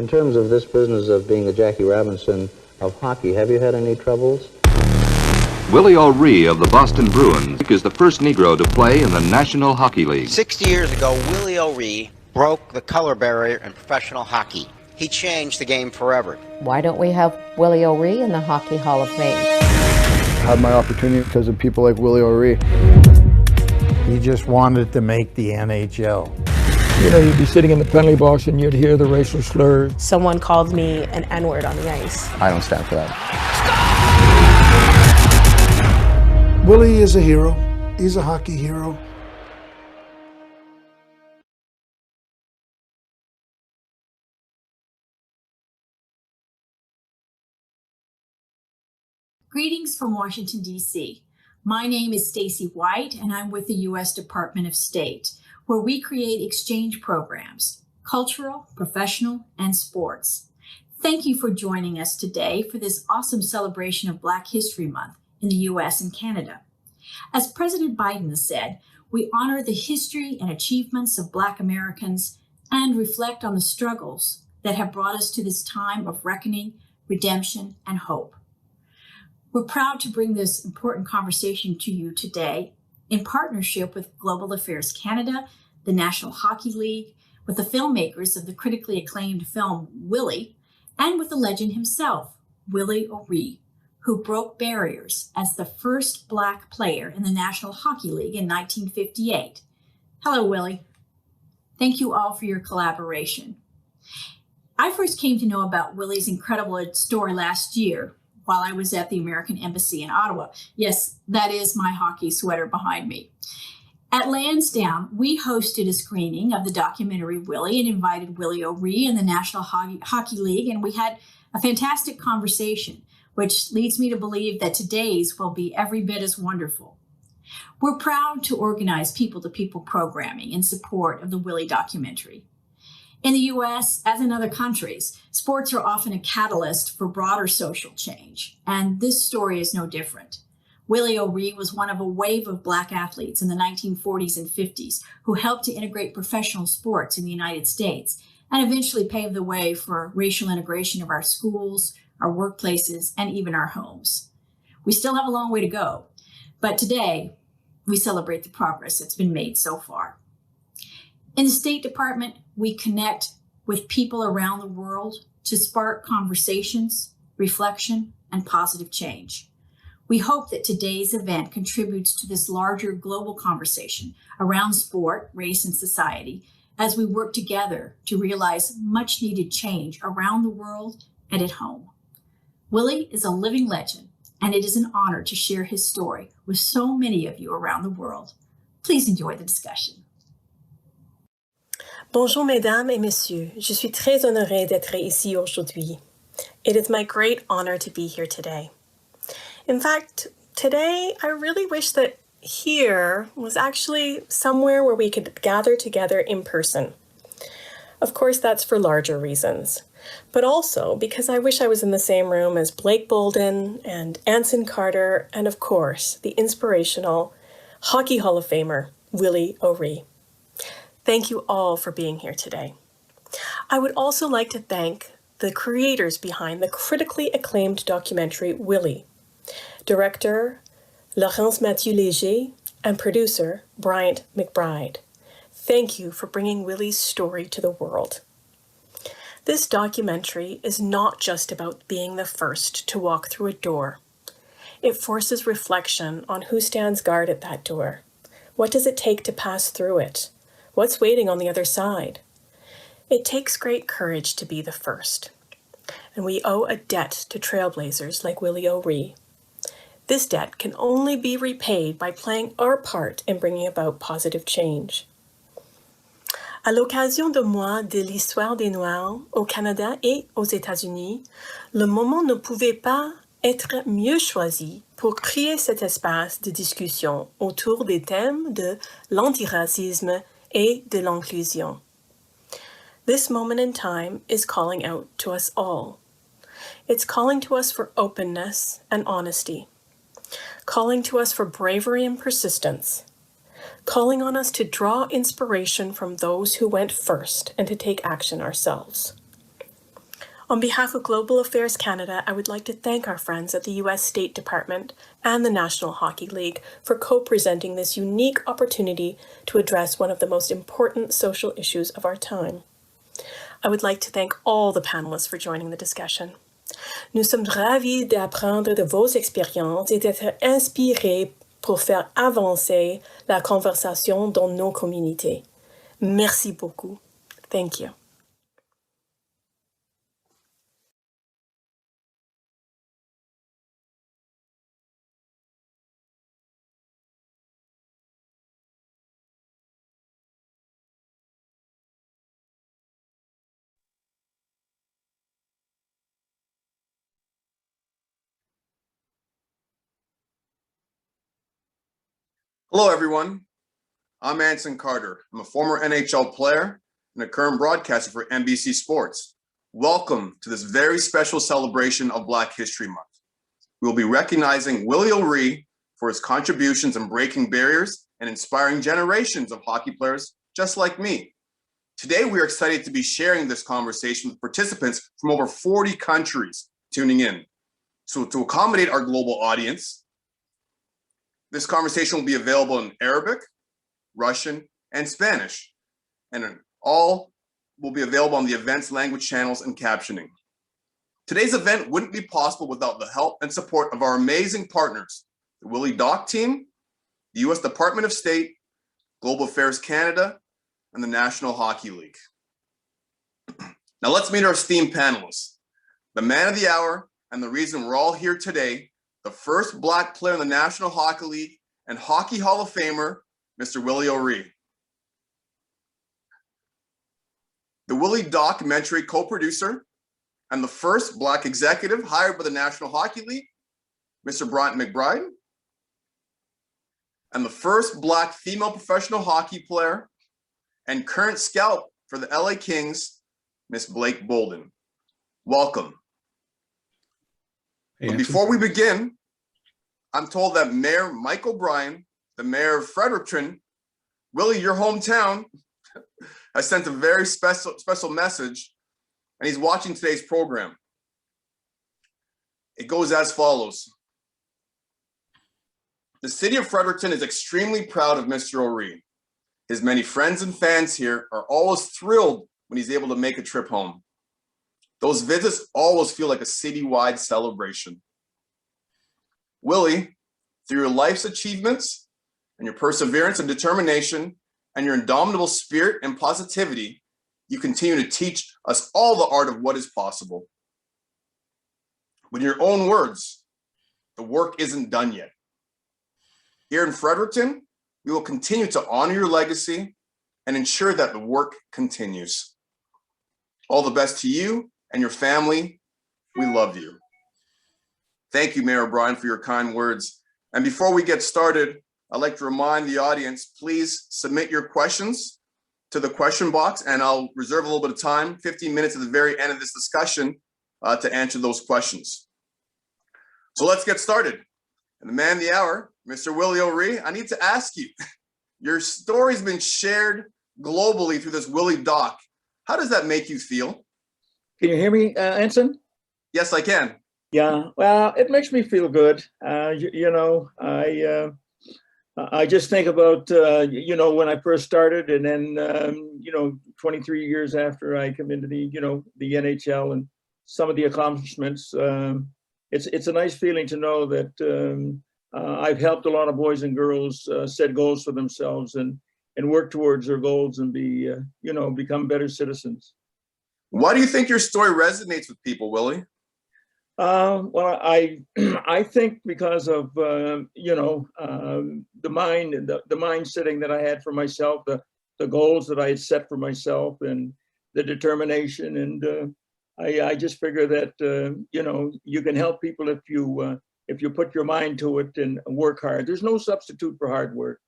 In terms of this business of being the Jackie Robinson of hockey, have you had any troubles? Willie O'Ree of the Boston Bruins is the first Negro to play in the National Hockey League. 60 years ago, Willie O'Ree broke the color barrier in professional hockey. He changed the game forever. Why don't we have Willie O'Ree in the Hockey Hall of Fame? I had my opportunity because of people like Willie O'Ree. He just wanted to make the NHL. You know, you'd be sitting in the penalty box and you'd hear the racial slurs. Someone called me an N-word on the ice. I don't stand for that. Willie is a hero. He's a hockey hero. Greetings from Washington, D.C. My name is Stacy White, and I'm with the U.S. Department of State, where we create exchange programs, cultural, professional, and sports. Thank you for joining us today for this awesome celebration of Black History Month in the U.S. and Canada. As President Biden has said, we honor the history and achievements of Black Americans and reflect on the struggles that have brought us to this time of reckoning, redemption, and hope. We're proud to bring this important conversation to you today in partnership with Global Affairs Canada, the National Hockey League, with the filmmakers of the critically acclaimed film Willie, and with the legend himself, Willie O'Ree, who broke barriers as the first Black player in the National Hockey League in 1958. Hello, Willie. Thank you all for your collaboration. I first came to know about Willie's incredible story last year while I was at the American Embassy in Ottawa. Yes, that is my hockey sweater behind me. At Lansdowne, we hosted a screening of the documentary Willie and invited Willie O'Ree and the National Hockey League, and we had a fantastic conversation, which leads me to believe that today's will be every bit as wonderful. We're proud to organize people-to-people programming in support of the Willie documentary. In the U.S., as in other countries, sports are often a catalyst for broader social change, and this story is no different. Willie O'Ree was one of a wave of Black athletes in the 1940s and 50s who helped to integrate professional sports in the United States and eventually paved the way for racial integration of our schools, our workplaces, and even our homes. We still have a long way to go, but today we celebrate the progress that's been made so far. In the State Department, we connect with people around the world to spark conversations, reflection, and positive change. We hope that today's event contributes to this larger global conversation around sport, race, and society as we work together to realize much needed change around the world and at home. Willie is a living legend, and it is an honor to share his story with so many of you around the world. Please enjoy the discussion. Bonjour mesdames et messieurs, je suis très honorée d'être ici aujourd'hui. It is my great honor to be here today. In fact, today I really wish that here was actually somewhere where we could gather together in person. Of course, that's for larger reasons, but also because I wish I was in the same room as Blake Bolden and Anson Carter and, of course, the inspirational Hockey Hall of Famer, Willie O'Ree. Thank you all for being here today. I would also like to thank the creators behind the critically acclaimed documentary Willie, director Laurence Mathieu Léger and producer Bryant McBride. Thank you for bringing Willie's story to the world. This documentary is not just about being the first to walk through a door. It forces reflection on who stands guard at that door. What does it take to pass through it? What's waiting on the other side? It takes great courage to be the first, and we owe a debt to trailblazers like Willie O'Ree. This debt can only be repaid by playing our part in bringing about positive change. À l'occasion de mois de l'histoire des Noirs au Canada et aux États-Unis, le moment ne pouvait pas être mieux choisi pour créer cet espace de discussion autour des thèmes de l'antiracisme et de l'inclusion. This moment in time is calling out to us all. It's calling to us for openness and honesty, calling to us for bravery and persistence, calling on us to draw inspiration from those who went first and to take action ourselves. On behalf of Global Affairs Canada, I would like to thank our friends at the U.S. State Department and the National Hockey League for co-presenting this unique opportunity to address one of the most important social issues of our time. I would like to thank all the panelists for joining the discussion. Nous sommes ravis d'apprendre de vos expériences et d'être inspirés pour faire avancer la conversation dans nos communautés. Merci beaucoup. Thank you. Hello, everyone. I'm Anson Carter. I'm a former NHL player and a current broadcaster for NBC Sports. Welcome to this very special celebration of Black History Month. We'll be recognizing Willie O'Ree for his contributions in breaking barriers and inspiring generations of hockey players just like me. Today, we are excited to be sharing this conversation with participants from over 40 countries tuning in. So to accommodate our global audience, this conversation will be available in Arabic, Russian, and Spanish, and all will be available on the event's language channels and captioning. Today's event wouldn't be possible without the help and support of our amazing partners, the Willie Doc team, the U.S. Department of State, Global Affairs Canada, and the National Hockey League. Now let's meet our esteemed panelists. The man of the hour and the reason we're all here today, the first Black player in the National Hockey League and Hockey Hall of Famer, Mr. Willie O'Ree. The Willie documentary co-producer and the first Black executive hired by the National Hockey League, Mr. Bryant McBride. And the first Black female professional hockey player and current scout for the LA Kings, Miss Blake Bolden. Welcome. But before we begin, I'm told that Mayor Mike O'Brien, the mayor of Fredericton, Willie, your hometown, has sent a very special message, and he's watching today's program. It goes as follows. The city of Fredericton is extremely proud of Mr. O'Ree. His many friends and fans here are always thrilled when he's able to make a trip home. Those visits always feel like a citywide celebration. Willie, through your life's achievements and your perseverance and determination and your indomitable spirit and positivity, you continue to teach us all the art of what is possible. With your own words, the work isn't done yet. Here in Fredericton, we will continue to honor your legacy and ensure that the work continues. All the best to you and your family. We love you. Thank you, Mayor O'Brien, for your kind words. And before we get started, I'd like to remind the audience, please submit your questions to the question box, and I'll reserve a little bit of time, 15 minutes at the very end of this discussion, to answer those questions. So let's get started. And the man of the hour, Mr. Willie O'Ree, I need to ask you, your story's been shared globally through this Willie doc. How does that make you feel? Can you hear me, Anson? Yes, I can. Yeah, well, it makes me feel good. I just think about, when I first started, and then, 23 years after I come into the NHL and some of the accomplishments. It's a nice feeling to know that I've helped a lot of boys and girls set goals for themselves and work towards their goals and become better citizens. Why do you think your story resonates with people, Willie? Well, I think because of the mind setting that I had for myself, the goals that I had set for myself, and the determination, and I just figure that you can help people if you put your mind to it and work hard. There's no substitute for hard work.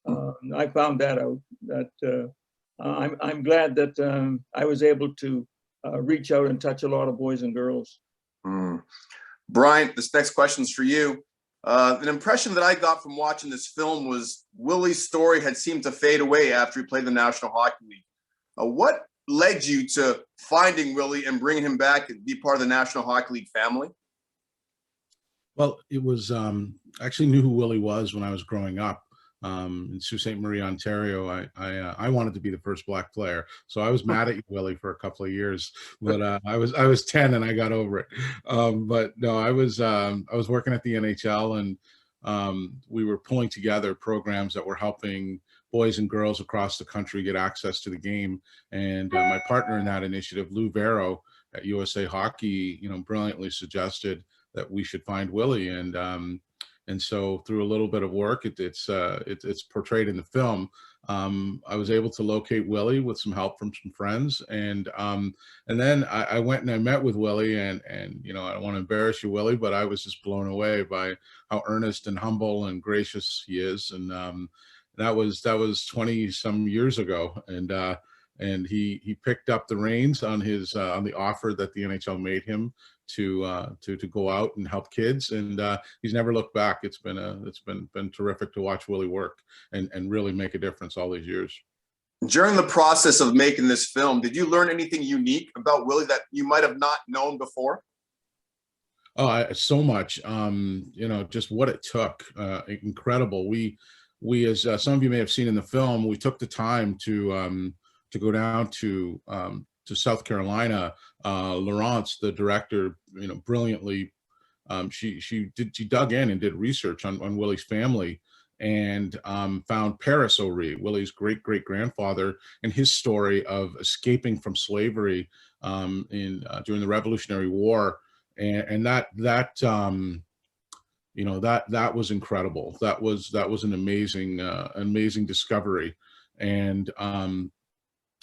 I found that out. That I'm glad that I was able to reach out and touch a lot of boys and girls. Brian, this next question's for you. An impression that I got from watching this film was Willie's story had seemed to fade away after he played the National Hockey League. What led you to finding Willie and bringing him back to be part of the National Hockey League family? Well, it was I actually knew who Willie was when I was growing up. In Sault Ste. Marie, Ontario, I wanted to be the first Black player, so I was mad at you, Willie, for a couple of years. But I was 10 and I got over it. But no, I was working at the NHL, and we were pulling together programs that were helping boys and girls across the country get access to the game. And my partner in that initiative, Lou Vero at USA Hockey, brilliantly suggested that we should find Willie. And so through a little bit of work, it's portrayed in the film. I was able to locate Willie with some help from some friends, and then I went and I met with Willie, and I don't want to embarrass you, Willie, but I was just blown away by how earnest and humble and gracious he is, and that was 20 some years ago, and he picked up the reins on his on the offer that the NHL made him to go out and help kids, and he's never looked back. It's been terrific to watch Willie work and really make a difference all these years. During the process of making this film, did you learn anything unique about Willie that you might have not known before? Oh, so much. Just what it took. Incredible. We as some of you may have seen in the film, we took the time to go down to South Carolina. Laurence, the director, brilliantly, she dug in and did research on Willie's family, and found Paris O'Ree, Willie's great-great-grandfather, and his story of escaping from slavery during the Revolutionary War, and that was incredible. That was an amazing discovery, and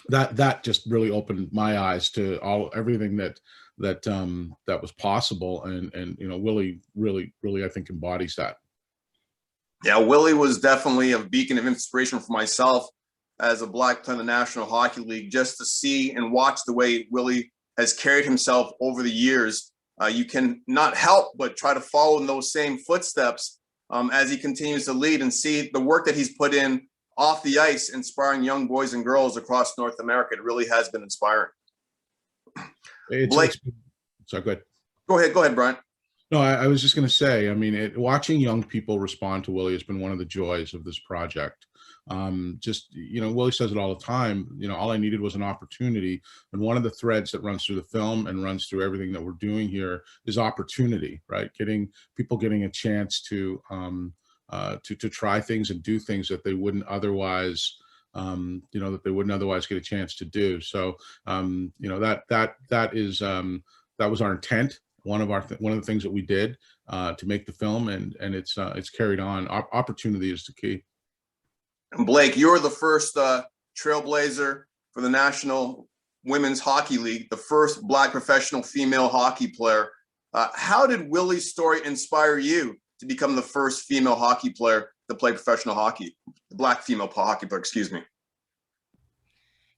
that just really opened my eyes to everything that was possible, and Willie really I think embodies that. Yeah, Willie was definitely a beacon of inspiration for myself as a Black player in the National Hockey League. Just to see and watch the way Willie has carried himself over the years, you can not help but try to follow in those same footsteps as he continues to lead, and see the work that he's put in off the ice, inspiring young boys and girls across North America. It really has been inspiring. Blake, sorry, go ahead. Go ahead, Bryant. No, I was just going to say, watching young people respond to Willie has been one of the joys of this project. Willie says it all the time, all I needed was an opportunity. And one of the threads that runs through the film and runs through everything that we're doing here is opportunity, right? Getting a chance to try things and do things that they wouldn't otherwise, get a chance to do. So, that was our intent. One of the things that we did to make the film, and it's carried on. Opportunity is the key. And Blake, you're the first trailblazer for the National Women's Hockey League, the first Black professional female hockey player. How did Willie's story inspire you to become the first female hockey player to play professional hockey, the Black female hockey player, excuse me?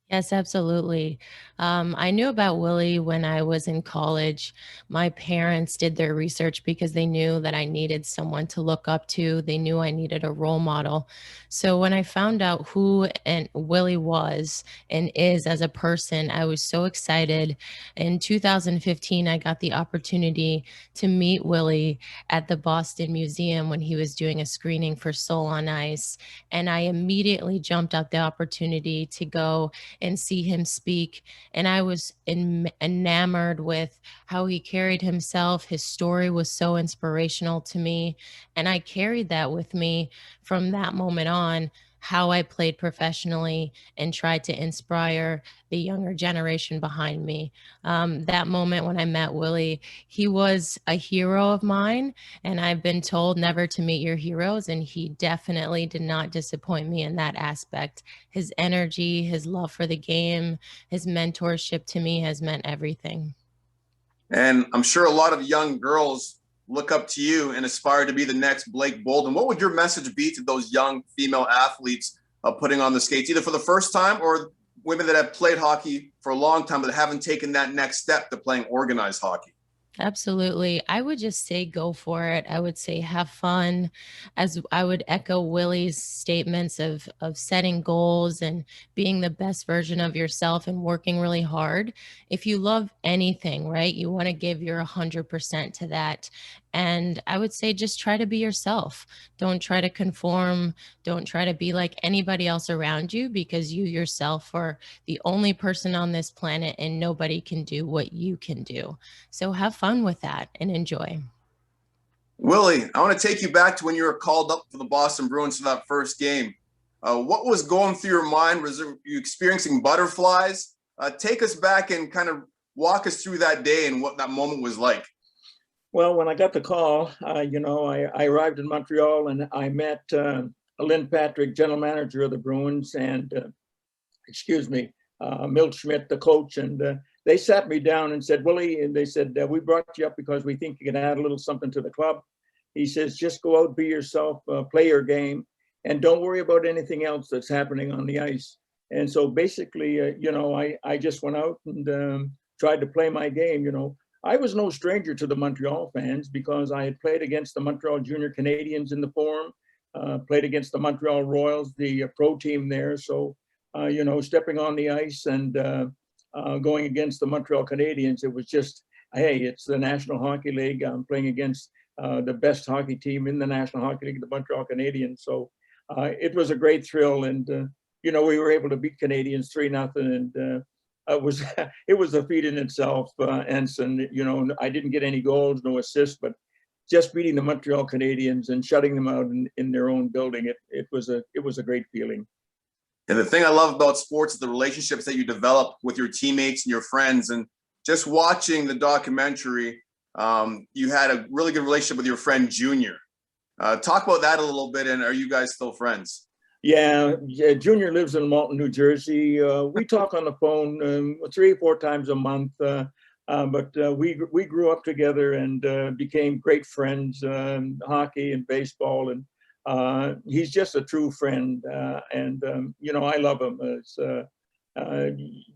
Yes, absolutely. I knew about Willie when I was in college. My parents did their research because they knew that I needed someone to look up to. They knew I needed a role model. So when I found out who Willie was and is as a person, I was so excited. In 2015, I got the opportunity to meet Willie at the Boston Museum when he was doing a screening for Soul on Ice. And I immediately jumped at the opportunity to go and see him speak. And I was enamored with how he carried himself. His story was so inspirational to me. And I carried that with me from that moment on, how I played professionally and tried to inspire the younger generation behind me. That moment when I met Willie, he was a hero of mine, and I've been told never to meet your heroes, and he definitely did not disappoint me in that aspect. His energy, his love for the game, his mentorship to me has meant everything. And I'm sure a lot of young girls look up to you and aspire to be the next Blake Bolden. What would your message be to those young female athletes putting on the skates, either for the first time or women that have played hockey for a long time but haven't taken that next step to playing organized hockey? Absolutely. I would just say go for it. I would say have fun. As I would echo Willie's statements of setting goals and being the best version of yourself and working really hard. If you love anything, right, you want to give your 100% to that. And I would say just try to be yourself. Don't try to conform. Don't try to be like anybody else around you, because you yourself are the only person on this planet and nobody can do what you can do. So have fun with that and enjoy. Willie, I want to take you back to when you were called up for the Boston Bruins for that first game. What was going through your mind? Was you experiencing butterflies? Take us back and kind of walk us through that day and what that moment was like. Well, when I got the call, I arrived in Montreal and I met Lynn Patrick, general manager of the Bruins, and Milt Schmidt, the coach, and they sat me down and said, Willie, and they said, we brought you up because we think you can add a little something to the club. He says, just go out, be yourself, play your game, and don't worry about anything else that's happening on the ice. And so basically, I just went out and tried to play my game. I was no stranger to the Montreal fans because I had played against the Montreal Junior Canadiens in the Forum, played against the Montreal Royals, the pro team there. So, stepping on the ice and going against the Montreal Canadiens, it was just, hey, it's the National Hockey League. I'm playing against the best hockey team in the National Hockey League, the Montreal Canadiens. So it was a great thrill. And, we were able to beat Canadiens 3-0. And it was a feat in itself, Anson. I didn't get any goals, no assists, but just beating the Montreal Canadiens and shutting them out in their own building, it was a great feeling. And the thing I love about sports is the relationships that you develop with your teammates and your friends. And just watching the documentary, you had a really good relationship with your friend Junior. Talk about that a little bit. And are you guys still friends? Yeah, Junior lives in Malton, New Jersey. We talk on the phone 3 or 4 times a month. But we grew up together and became great friends, hockey and baseball. And he's just a true friend, and I love him. It's,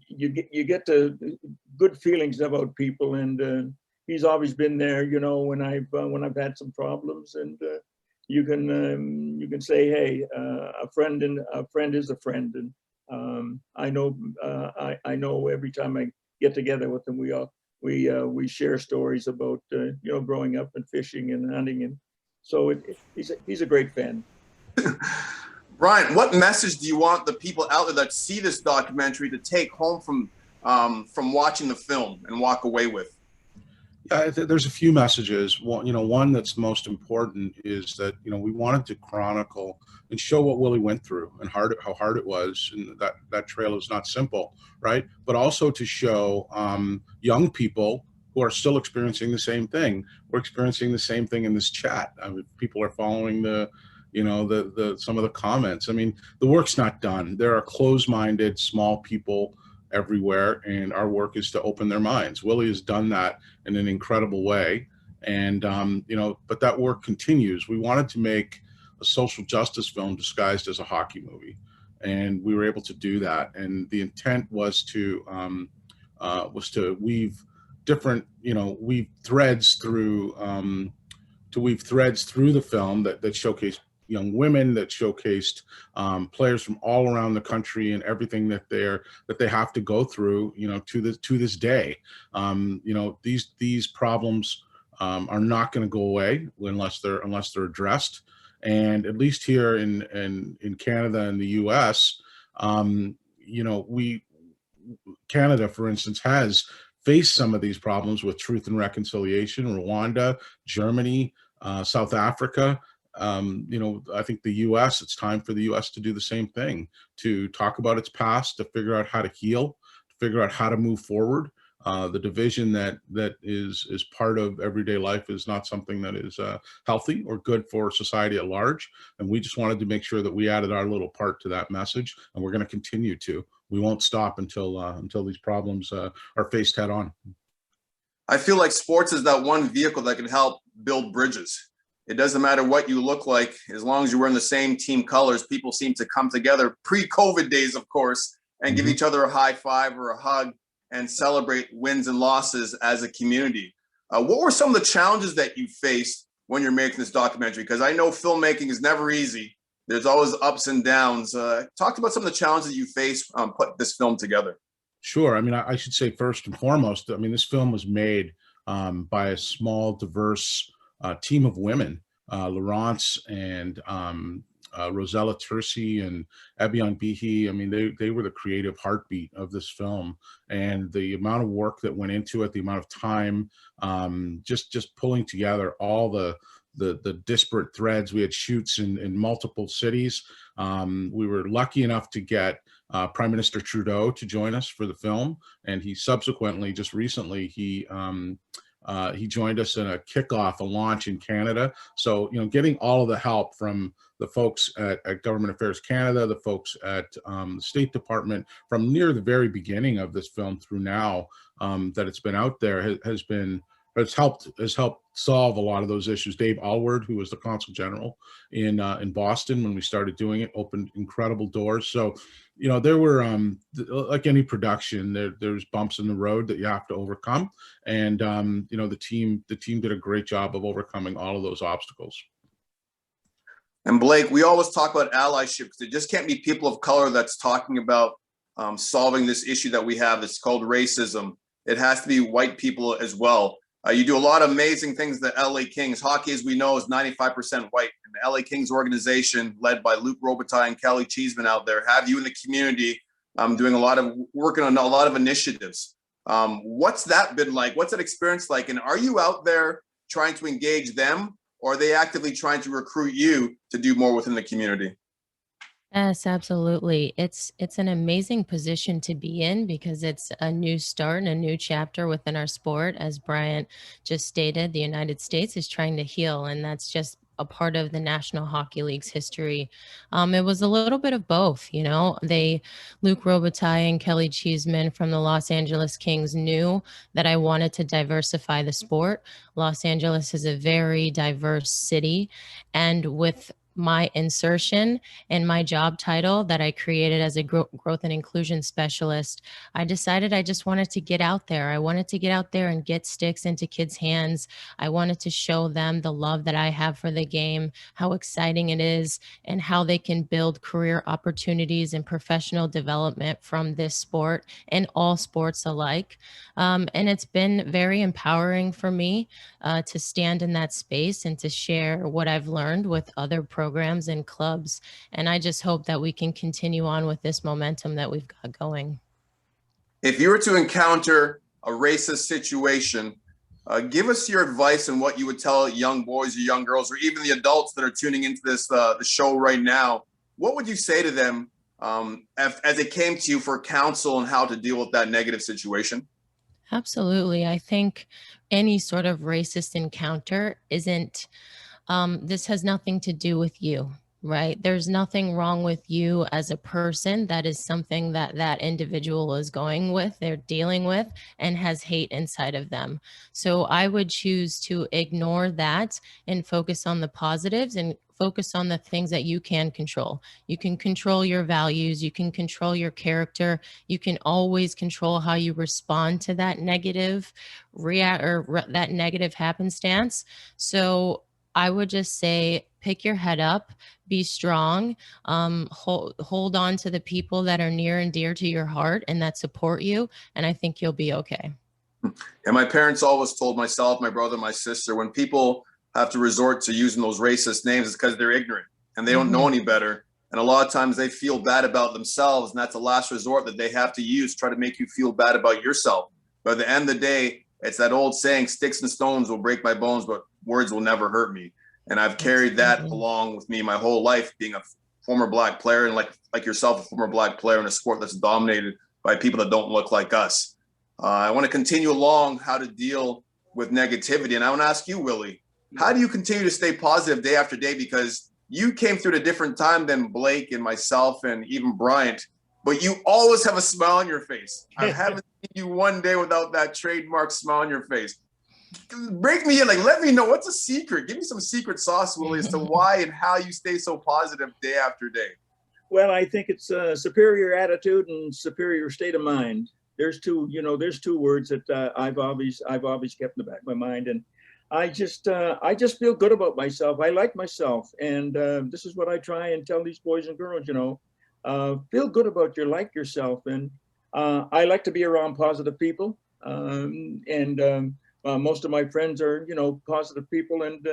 you get to good feelings about people, and he's always been there. When I've had some problems, and you can say, hey, a friend is a friend, and I know every time I get together with him, we share stories about growing up and fishing and hunting, and so he's a great fan. Bryant, what message do you want the people out there that see this documentary to take home from watching the film and walk away with? Yeah, there's a few messages. One that's most important is that we wanted to chronicle and show what Willie went through and how hard it was, and that trail is not simple, right? But also to show young people who are still experiencing the same thing. We're experiencing the same thing in this chat. I mean, people are following some of the comments. I mean, the work's not done. There are closed-minded, small people everywhere, and our work is to open their minds. Willie has done that in an incredible way, and but that work continues. We wanted to make a social justice film disguised as a hockey movie, and we were able to do that. And the intent was to weave different, weave threads through the film that showcased young women, that showcased players from all around the country and everything that they have to go through, to this day. These problems are not going to go away unless they're addressed. And at least here in Canada and the U.S., Canada, for instance, has faced some of these problems with Truth and Reconciliation, Rwanda, Germany, South Africa. I think the U.S., it's time for the U.S. to do the same thing, to talk about its past, to figure out how to heal, to figure out how to move forward. The division that is part of everyday life is not something that is healthy or good for society at large. And we just wanted to make sure that we added our little part to that message, and we're going to continue to. We won't stop until these problems are faced head on. I feel like sports is that one vehicle that can help build bridges. It doesn't matter what you look like, as long as you're wearing the same team colors, people seem to come together, pre-COVID days, of course, and give each other a high five or a hug and celebrate wins and losses as a community. What were some of the challenges that you faced when you're making this documentary? Because I know filmmaking is never easy. There's always ups and downs. Talk about some of the challenges that you faced putting this film together. Sure. I mean, I should say first and foremost, I mean, this film was made by a small, diverse team of women, Laurence and Rosella Terci and Ebion Bihi. I mean, they were the creative heartbeat of this film, and the amount of work that went into it, the amount of time, just pulling together all the disparate threads. We had shoots in multiple cities. We were lucky enough to get Prime Minister Trudeau to join us for the film, and he subsequently, just recently, he joined us in a kickoff, a launch in Canada. So, you know, getting all of the help from the folks at Government Affairs Canada, the folks at the State Department, from near the very beginning of this film through now that it's been out there, has helped solve a lot of those issues. Dave Alward, who was the Consul General in Boston when we started doing it, opened incredible doors. So, you know, there were, like any production, there's bumps in the road that you have to overcome. And, you know, the team did a great job of overcoming all of those obstacles. And Blake, we always talk about allyship, because it just can't be people of color that's talking about solving this issue that we have that's called racism. It has to be white people as well. You do a lot of amazing things. The LA Kings hockey, as we know, is 95% white. And the LA Kings organization, led by Luc Robitaille and Kelly Cheeseman out there, have you in the community doing working on a lot of initiatives. What's that been like? What's that experience like? And are you out there trying to engage them, or are they actively trying to recruit you to do more within the community? Yes, absolutely. It's an amazing position to be in, because it's a new start and a new chapter within our sport. As Bryant just stated, the United States is trying to heal, and that's just a part of the National Hockey League's history. It was a little bit of both, you know. Luc Robitaille and Kelly Cheeseman from the Los Angeles Kings knew that I wanted to diversify the sport. Los Angeles is a very diverse city, and with my insertion and my job title that I created as a growth and inclusion specialist, I decided I just wanted to get out there. I wanted to get out there and get sticks into kids' hands. I wanted to show them the love that I have for the game, how exciting it is, and how they can build career opportunities and professional development from this sport and all sports alike. And it's been very empowering for me to stand in that space and to share what I've learned with other programs and clubs. And I just hope that we can continue on with this momentum that we've got going. If you were to encounter a racist situation, give us your advice on what you would tell young boys or young girls, or even the adults that are tuning into this the show right now. What would you say to them as it came to you for counsel on how to deal with that negative situation? Absolutely. I think any sort of racist encounter isn't, this has nothing to do with you, right? There's nothing wrong with you as a person. That is something that that individual is they're dealing with, and has hate inside of them. So I would choose to ignore that and focus on the positives and focus on the things that you can control. You can control your values. You can control your character. You can always control how you respond to that negative that negative happenstance. So I would just say, pick your head up, be strong, hold on to the people that are near and dear to your heart and that support you. And I think you'll be okay. And my parents always told myself, my brother, my sister, when people have to resort to using those racist names, it's because they're ignorant and they don't know any better. And a lot of times they feel bad about themselves, and that's the last resort that they have to use to try to make you feel bad about yourself. But at the end of the day, it's that old saying, sticks and stones will break my bones, but words will never hurt me. And I've carried that along with me my whole life, being a former Black player, and like yourself, a former Black player in a sport that's dominated by people that don't look like us. I want to continue along how to deal with negativity. And I want to ask you, Willie, how do you continue to stay positive day after day? Because you came through at a different time than Blake and myself and even Bryant, but you always have a smile on your face. I haven't seen you one day without that trademark smile on your face. Break me in, let me know, what's a secret? Give me some secret sauce, Willie, as to why and how you stay so positive day after day. Well, I think it's a superior attitude and superior state of mind. there's two words that I've always kept in the back of my mind, and I just feel good about myself. I like myself, and this is what I try and tell these boys and girls. Feel good about like yourself, and I like to be around positive people, most of my friends are positive people, and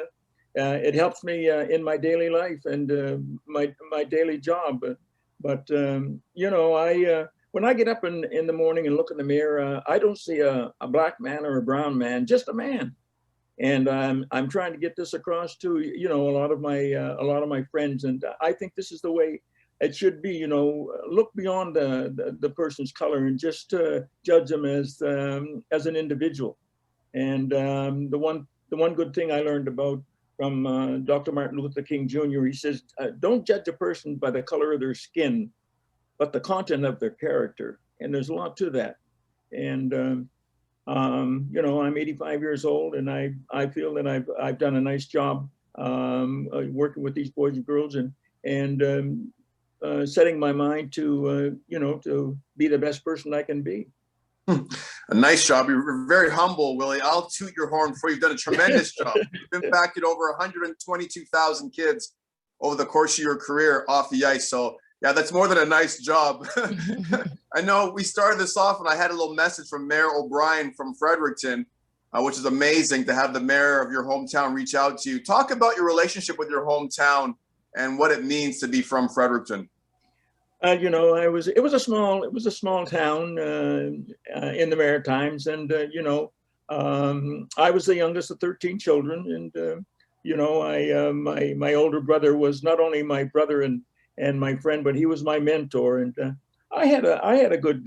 it helps me in my daily life and my daily job. But when I get up in the morning and look in the mirror, I don't see a black man or a brown man, just a man. And I'm trying to get this across to a lot of my friends, and I think this is the way it should be. Look beyond the person's color and just judge them as an individual. And the one good thing I learned from Dr. Martin Luther King Jr., he says, don't judge a person by the color of their skin, but the content of their character. And there's a lot to that. And I'm 85 years old, and I feel that I've done a nice job working with these boys and girls, and setting my mind to be the best person I can be. A nice job. You're very humble, Willie. I'll toot your horn for you. You've done a tremendous job. You've impacted over 122,000 kids over the course of your career off the ice. So yeah, that's more than a nice job. I know we started this off and I had a little message from Mayor O'Brien from Fredericton, which is amazing to have the mayor of your hometown reach out to you. Talk about your relationship with your hometown and what it means to be from Fredericton. It was a small town in the Maritimes, and I was the youngest of 13 children, and my older brother was not only my brother and my friend, but he was my mentor, and I had a good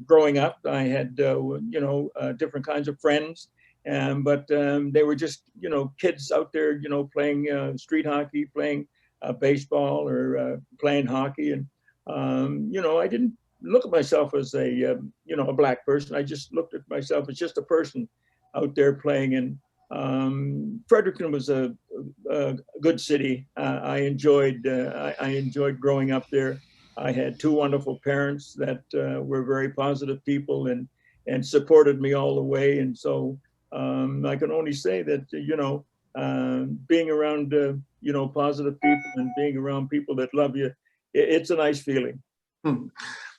growing up. I had different kinds of friends, but they were just kids out there playing street hockey, playing baseball, or playing hockey, and I didn't look at myself as a black person. I just looked at myself as just a person out there playing. And Fredericton was a good city. I enjoyed growing up there. I had two wonderful parents that were very positive people and supported me all the way. And so I can only say that being around positive people and being around people that love you, it's a nice feeling.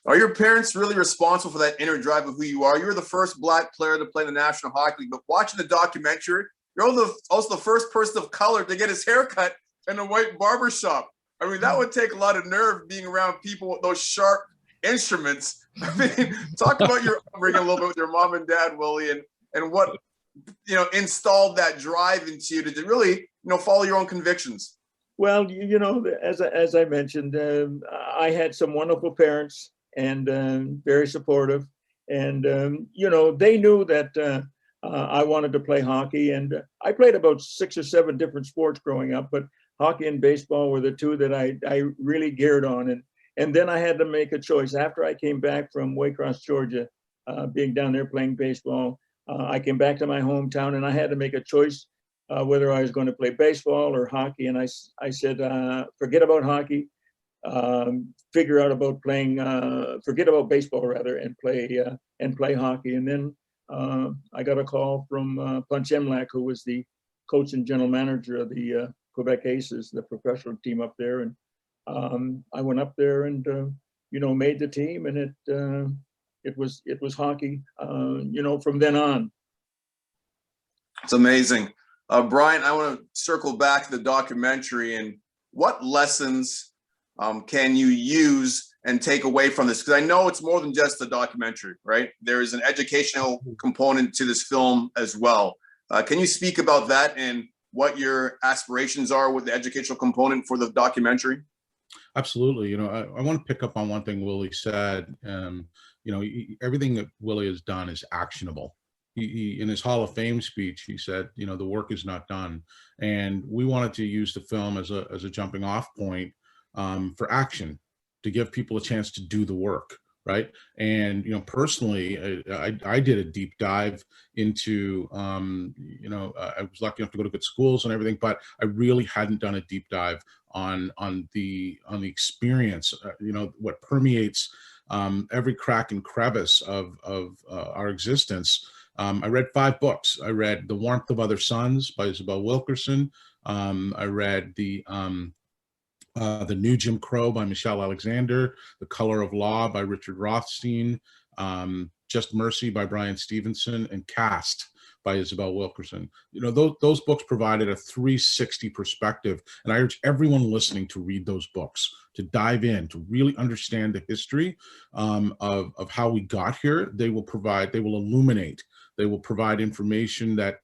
Are your parents really responsible for that inner drive of who you are? You were the first black player to play in the National Hockey League, but watching the documentary, you're also the first person of color to get his hair cut in a white barber shop. I mean, that would take a lot of nerve being around people with those sharp instruments. I mean, talk about your upbringing a little bit with your mom and dad, Willie, and what installed that drive into you to really follow your own convictions. Well, as I mentioned, I had some wonderful parents and very supportive, and they knew that I wanted to play hockey, and I played about 6 or 7 different sports growing up, but hockey and baseball were the two that I really geared on, and then I had to make a choice after I came back from Waycross, Georgia, being down there playing baseball. I came back to my hometown, and I had to make a choice. Whether I was going to play baseball or hockey. And I said, forget about hockey, figure out about playing, forget about baseball rather, and play hockey. And then I got a call from Punch Emlak, who was the coach and general manager of the Quebec Aces, the professional team up there. And I went up there and, made the team, and it was hockey, from then on. It's amazing. Brian, I want to circle back to the documentary, and what lessons can you use and take away from this? Because I know it's more than just a documentary, right? There is an educational component to this film as well. Can you speak about that and what your aspirations are with the educational component for the documentary? Absolutely. I want to pick up on one thing Willie said. Everything that Willie has done is actionable. He in his Hall of Fame speech, he said, the work is not done. And we wanted to use the film as a jumping off point for action, to give people a chance to do the work, right? And, personally, I did a deep dive into, I was lucky enough to go to good schools and everything, but I really hadn't done a deep dive on the experience, what permeates every crack and crevice of our existence. I read 5 books. I read The Warmth of Other Suns by Isabel Wilkerson. I read The New Jim Crow by Michelle Alexander, The Color of Law by Richard Rothstein, Just Mercy by Brian Stevenson, and Cast by Isabel Wilkerson. You know, those books provided a 360 perspective, and I urge everyone listening to read those books, to dive in, to really understand the history of how we got here. They will illuminate. They will provide information that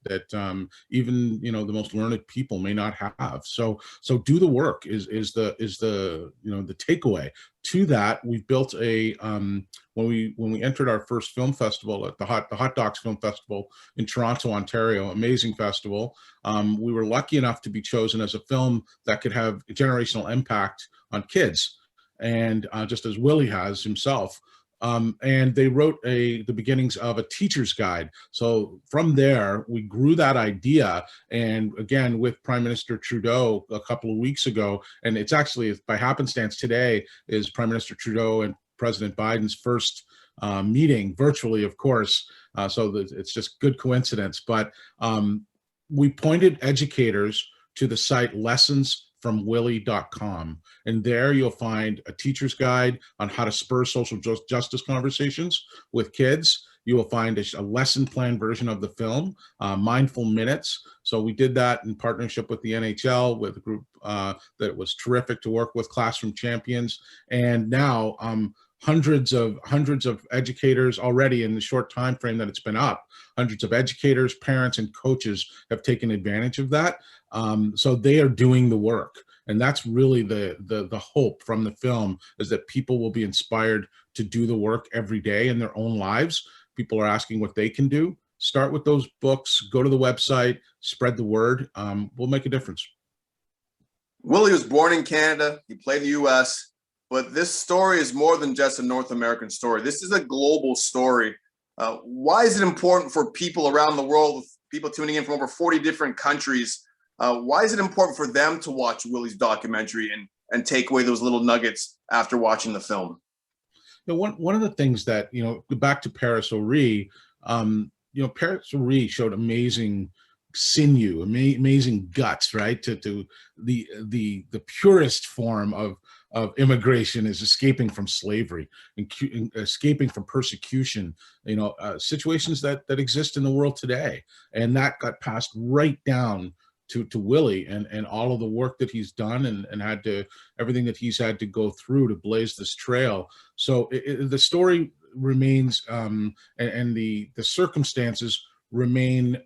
even, you know, the most learned people may not have. So do the work is the you know, the takeaway. To that, we've built a when we entered our first film festival at the Hot Docs Film Festival in Toronto, Ontario, amazing festival. We were lucky enough to be chosen as a film that could have a generational impact on kids, and just as Willie has himself. And they wrote the beginnings of a teacher's guide. So from there, we grew that idea. And again, with Prime Minister Trudeau a couple of weeks ago, and it's actually by happenstance today is Prime Minister Trudeau and President Biden's first meeting, virtually, of course. So it's just good coincidence. But we pointed educators to the site lessonsfromwillie.com. And there you'll find a teacher's guide on how to spur social justice conversations with kids. You will find a lesson plan version of the film, Mindful Minutes. So we did that in partnership with the NHL, with a group that was terrific to work with, Classroom Champions. And now hundreds of educators already in the short time frame that it's been up. Hundreds of educators, parents, and coaches have taken advantage of that. So they are doing the work. And that's really the hope from the film, is that people will be inspired to do the work every day in their own lives. People are asking what they can do. Start with those books, go to the website, spread the word. We'll make a difference. Willie was born in Canada. He played in the US, but this story is more than just a North American story. This is a global story. Why is it important for people around the world, people tuning in from over 40 different countries? Why is it important for them to watch Willie's documentary and take away those little nuggets after watching the film? You know, one of the things that, you know, back to Paris O'Ree, you know, Paris O'Ree showed amazing sinew, amazing guts, right? To the purest form of immigration is escaping from slavery and escaping from persecution, you know, situations that exist in the world today. And that got passed right down to Willie and all of the work that he's done and had to, everything that he's had to go through to blaze this trail. So the story remains, and the circumstances remain,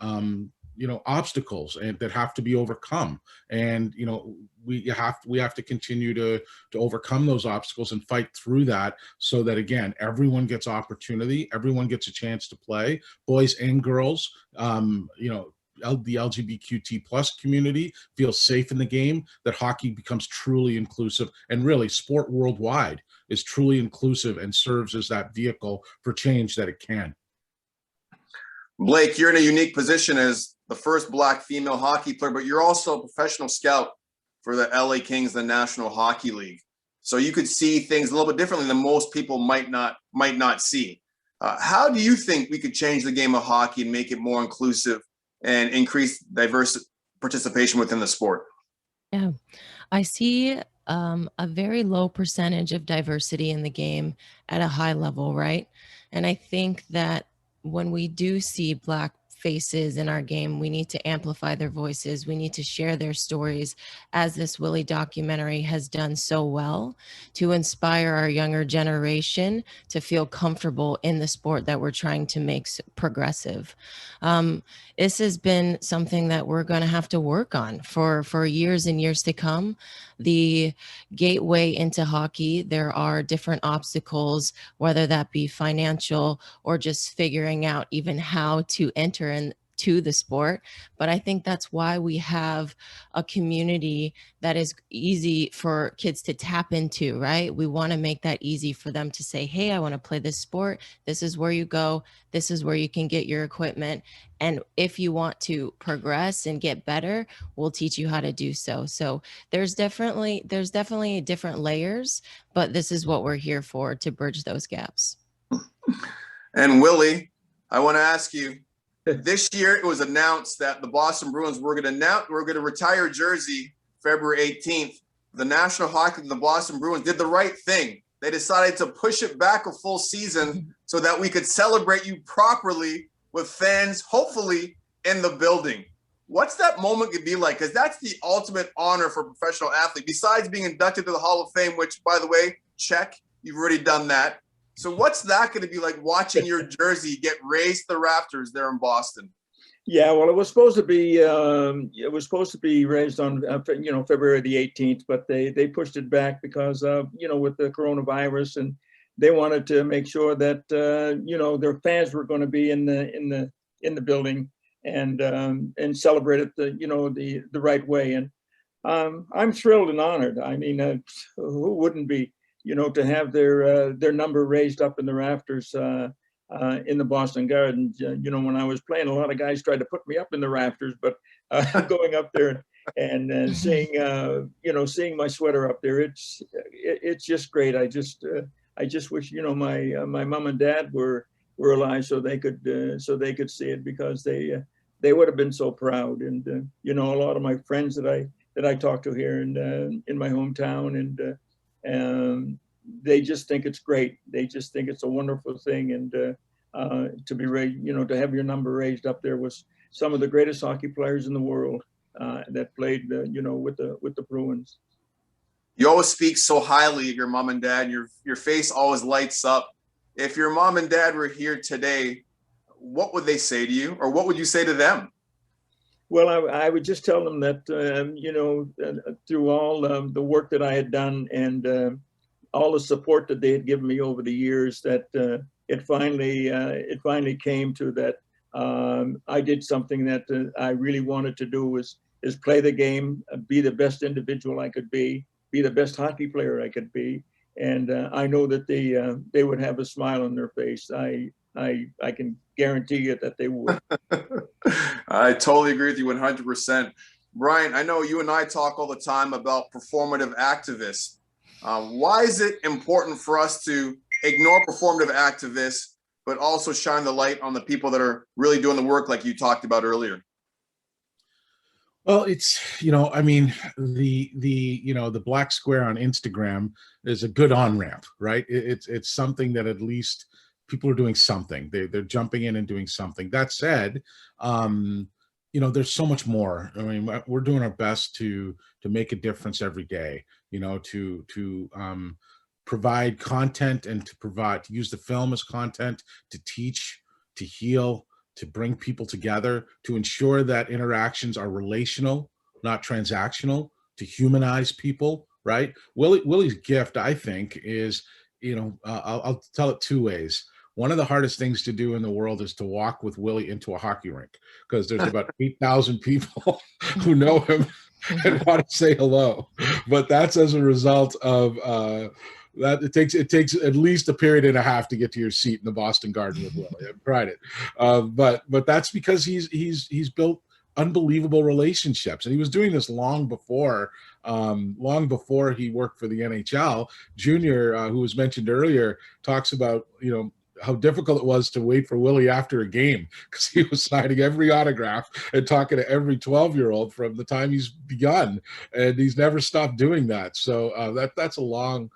you know, obstacles and that have to be overcome. And, you know, we have to continue to overcome those obstacles and fight through that, so that, again, everyone gets opportunity, everyone gets a chance to play, boys and girls. You know, the LGBTQ plus community feels safe in the game, that hockey becomes truly inclusive, and really sport worldwide is truly inclusive and serves as that vehicle for change that it can. Blake, you're in a unique position as the first Black female hockey player, but you're also a professional scout for the LA Kings, the National Hockey League. So you could see things a little bit differently than most people might not see. How do you think we could change the game of hockey and make it more inclusive and increase diverse participation within the sport? Yeah, I see a very low percentage of diversity in the game at a high level, right? And I think that when we do see Black faces in our game, we need to amplify their voices. We need to share their stories, as this Willie documentary has done so well, to inspire our younger generation to feel comfortable in the sport that we're trying to make progressive. This has been something that we're going to have to work on for years and years to come. The gateway into hockey, there are different obstacles, whether that be financial or just figuring out even how to enter into the sport. But I think that's why we have a community that is easy for kids to tap into, right? We want to make that easy for them to say, hey, I want to play this sport. This is where you go. This is where you can get your equipment. And if you want to progress and get better, we'll teach you how to do so. So there's definitely different layers, but this is what we're here for, to bridge those gaps. And Willie, I want to ask you, this year it was announced that the Boston Bruins were going to retire jersey February 18th. The National Hockey League, the Boston Bruins, did the right thing. They decided to push it back a full season so that we could celebrate you properly with fans, hopefully in the building. What's that moment going to be like? Because that's the ultimate honor for a professional athlete, besides being inducted to the Hall of Fame, which, by the way, check, you've already done that. So what's that going to be like, watching your jersey get raised to the rafters there in Boston? Yeah, well, it was supposed to be raised on February the 18th, but they pushed it back because with the coronavirus, and they wanted to make sure that their fans were going to be in the building and celebrate it the right way. And I'm thrilled and honored. I mean, who wouldn't be? To have their number raised up in the rafters in the Boston Garden. When I was playing, a lot of guys tried to put me up in the rafters, but going up there and seeing my sweater up there, it's just great. I just wish my mom and dad were alive so they could see it, because they would have been so proud. And a lot of my friends that I talk to here in my hometown, and they just think it's great. They just think it's a wonderful thing. And to be raised, to have your number raised up there was some of the greatest hockey players in the world that played, with the Bruins. You always speak so highly of your mom and dad. Your face always lights up. If your mom and dad were here today, what would they say to you, or what would you say to them? Well, I would just tell them that, through all the work that I had done and all the support that they had given me over the years, that it finally came to that I did something that I really wanted to do, is play the game, be the best individual I could be the best hockey player I could be. And I know that they would have a smile on their face. I can guarantee you that they would. I totally agree with you 100%. Bryant, I know you and I talk all the time about performative activists. Why is it important for us to ignore performative activists, but also shine the light on the people that are really doing the work, like you talked about earlier? Well, it's, I mean, the black square on Instagram is a good on-ramp, right? It's something that at least people are doing something. They're jumping in and doing something. That said, there's so much more. I mean, we're doing our best to make a difference every day, to provide content and to use the film as content, to teach, to heal, to bring people together, to ensure that interactions are relational, not transactional, to humanize people, right? Willie's gift, I think, is, I'll tell it two ways. One of the hardest things to do in the world is to walk with Willie into a hockey rink, because there's about 8,000 people who know him and want to say hello. But that's as a result of that it takes at least a period and a half to get to your seat in the Boston Garden with Willie. I've tried it, but that's because he's built unbelievable relationships, and he was doing this long before he worked for the NHL. Junior, who was mentioned earlier, talks about how difficult it was to wait for Willie after a game, because he was signing every autograph and talking to every 12-year-old from the time he's begun, and he's never stopped doing that. So that's a long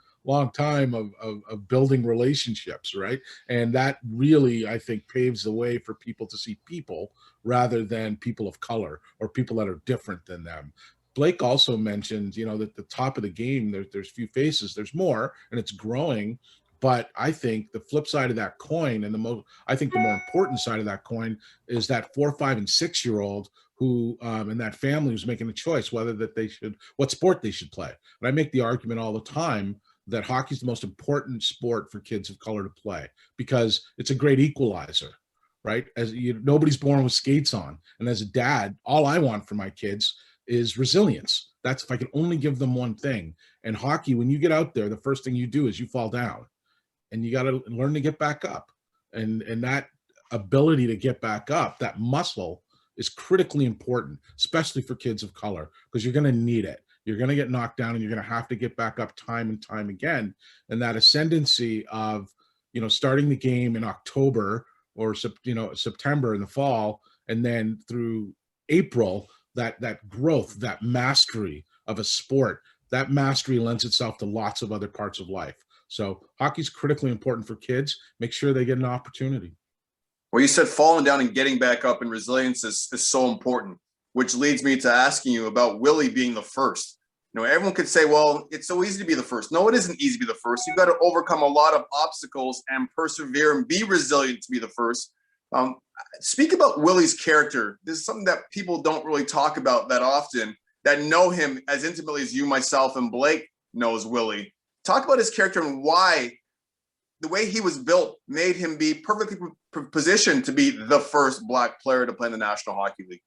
time of building relationships, right? And that really, I think, paves the way for people to see people rather than people of color or people that are different than them. Blake also mentioned, that at the top of the game, there's few faces, there's more, and it's growing. But I think the flip side of that coin, and the more important side of that coin, is that 4-, 5-, and 6-year-old who in that family who's making a choice whether what sport they should play. And I make the argument all the time that hockey is the most important sport for kids of color to play, because it's a great equalizer, right? Nobody's born with skates on. And as a dad, all I want for my kids is resilience. That's if I can only give them one thing. And hockey, when you get out there, the first thing you do is you fall down, and you got to learn to get back up. And that, ability to get back up, that muscle, is critically important, especially for kids of color, because you're going to need it. You're going to get knocked down and you're going to have to get back up time and time again. And that ascendancy of, starting the game in October or, September in the fall, and then through April, that growth, that mastery of a sport, that mastery lends itself to lots of other parts of life. So hockey's critically important for kids. Make sure they get an opportunity. Well, you said falling down and getting back up, and resilience is so important, which leads me to asking you about Willie being the first. Everyone could say, well, it's so easy to be the first. No, it isn't easy to be the first. You've got to overcome a lot of obstacles and persevere and be resilient to be the first. Speak about Willie's character. This is something that people don't really talk about that often, that know him as intimately as you, myself, and Blake knows Willie. Talk about his character and why the way he was built made him be perfectly positioned to be the first Black player to play in the National Hockey League.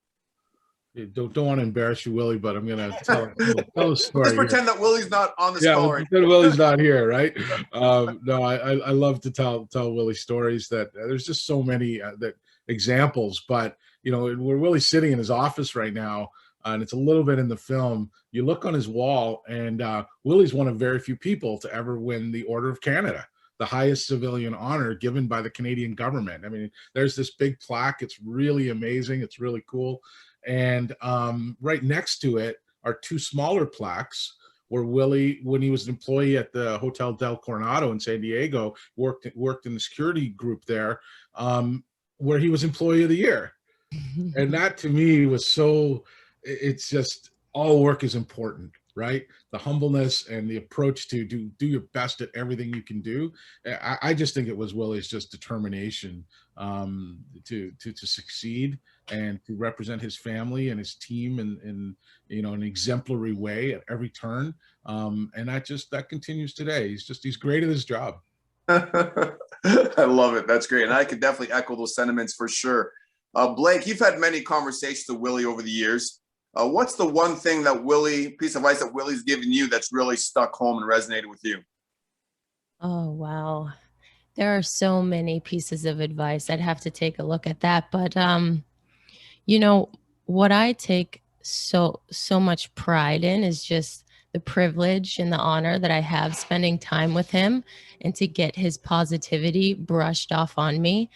Don't want to embarrass you, Willie, but I'm going to tell a story. Just pretend that Willie's not on this call. Yeah, pretend Willie's not here, right? No, I love to tell Willie stories. That there's just so many examples. But where Willie's sitting in his office right now, and it's a little bit in the film. You look on his wall, and Willie's one of very few people to ever win the Order of Canada, the highest civilian honor given by the Canadian government. I mean, there's this big plaque. It's really amazing. It's really cool. And right next to it are two smaller plaques where Willie, when he was an employee at the Hotel Del Coronado in San Diego, worked in the security group there, where he was Employee of the Year. And that to me was it's just, all work is important, right? The humbleness and the approach to do your best at everything you can do. I just think it was Willie's just determination to succeed and to represent his family and his team in an exemplary way at every turn. And that continues today. He's great at his job. I love it. That's great. And I could definitely echo those sentiments for sure. Blake, you've had many conversations with Willie over the years. What's the one thing piece of advice that Willie's given you that's really stuck home and resonated with you? Oh, wow. There are so many pieces of advice. I'd have to take a look at that. But, what I take so much pride in is just the privilege and the honor that I have spending time with him and to get his positivity brushed off on me.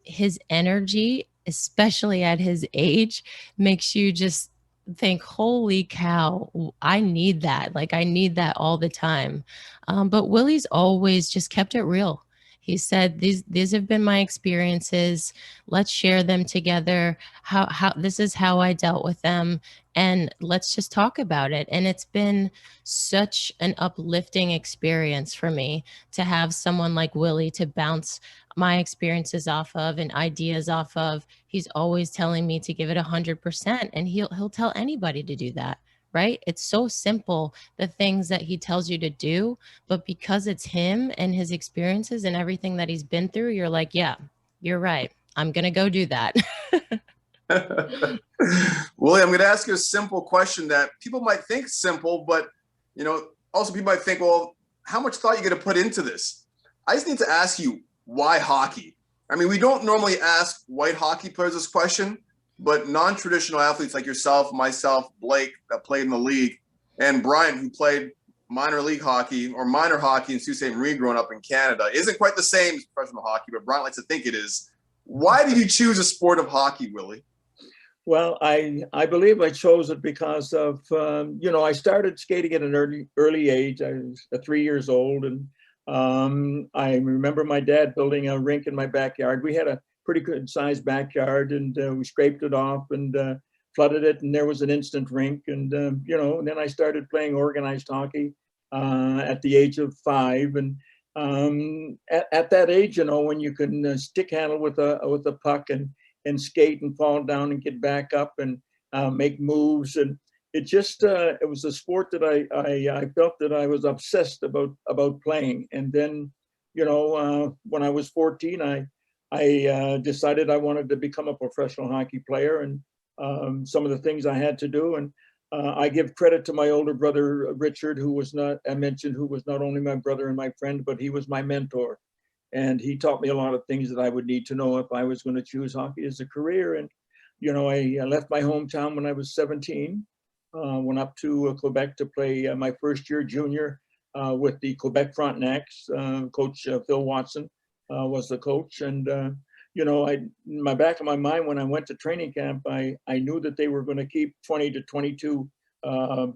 His energy, especially at his age, makes you just think, holy cow, I need that. Like, I need that all the time. But Willie's always just kept it real. He said, these have been my experiences. Let's share them together. How this is how I dealt with them. And let's just talk about it. And it's been such an uplifting experience for me to have someone like Willie to bounce my experiences off of and ideas off of. He's always telling me to give it 100%, and he'll tell anybody to do that, right? It's so simple, the things that he tells you to do, but because it's him and his experiences and everything that he's been through, you're like, yeah, you're right. I'm going to go do that. Willie, I'm going to ask you a simple question that people might think simple, but also people might think, well, how much thought are you going to put into this? I just need to ask you, why hockey? I mean, we don't normally ask white hockey players this question, but non-traditional athletes like yourself, myself, Blake, that played in the league, and Bryant, who played minor league hockey or minor hockey in Sault Ste. Marie growing up in Canada, isn't quite the same as professional hockey, but Bryant likes to think it is. Why did you choose a sport of hockey, Willie? Well, I believe I chose it because of, I started skating at an early age. I was 3 years old, and I remember my dad building a rink in my backyard. We had a pretty good sized backyard, and we scraped it off and flooded it, and there was an instant rink. And, and then I started playing organized hockey at the age of 5. And at that age, when you can stick handle with a puck and skate and fall down and get back up and make moves. And it just, it was a sport that I felt that I was obsessed about playing. And then, when I was 14, I decided I wanted to become a professional hockey player, and some of the things I had to do. And I give credit to my older brother, Richard, who was not only my brother and my friend, but he was my mentor. And he taught me a lot of things that I would need to know if I was going to choose hockey as a career. And, you know, I left my hometown when I was 17, went up to Quebec to play my first year junior with the Quebec Frontenacs. Coach Phil Watson was the coach. And, you know, in my back of my mind, when I went to training camp, I knew that they were going to keep 20 to 22